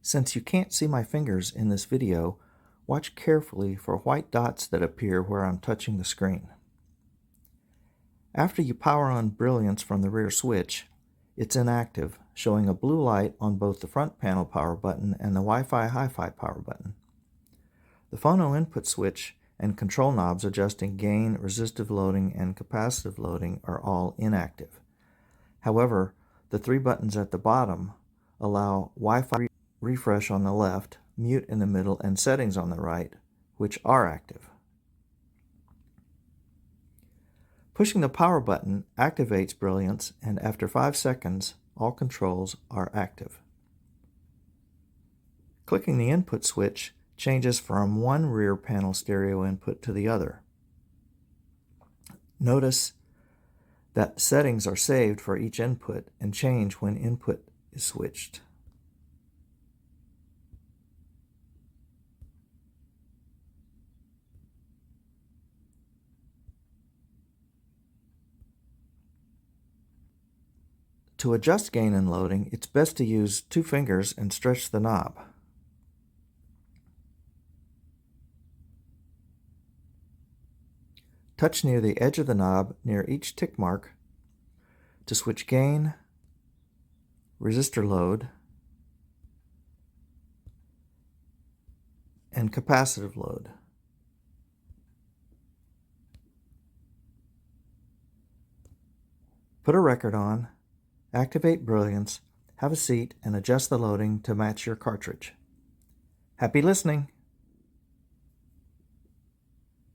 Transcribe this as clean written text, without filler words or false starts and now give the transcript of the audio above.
Since you can't see my fingers in this video, watch carefully for white dots that appear where I'm touching the screen. After you power on Brilliance from the rear switch, it's inactive, showing a blue light on both the front panel power button and the Wi-Fi Hi-Fi power button. The phono input switch and control knobs adjusting gain, resistive loading, and capacitive loading are all inactive. However, the three buttons at the bottom allow Wi-Fi refresh on the left, mute in the middle, and settings on the right, which are active. Pushing the power button activates Brilliance, and after 5 seconds, all controls are active. Clicking the input switch changes from one rear panel stereo input to the other. Notice that settings are saved for each input and change when input is switched. To adjust gain and loading, it's best to use 2 fingers and stretch the knob. Touch near the edge of the knob near each tick mark to switch gain, resistor load, and capacitive load. Put a record on, activate Brilliance, have a seat, and adjust the loading to match your cartridge. Happy listening!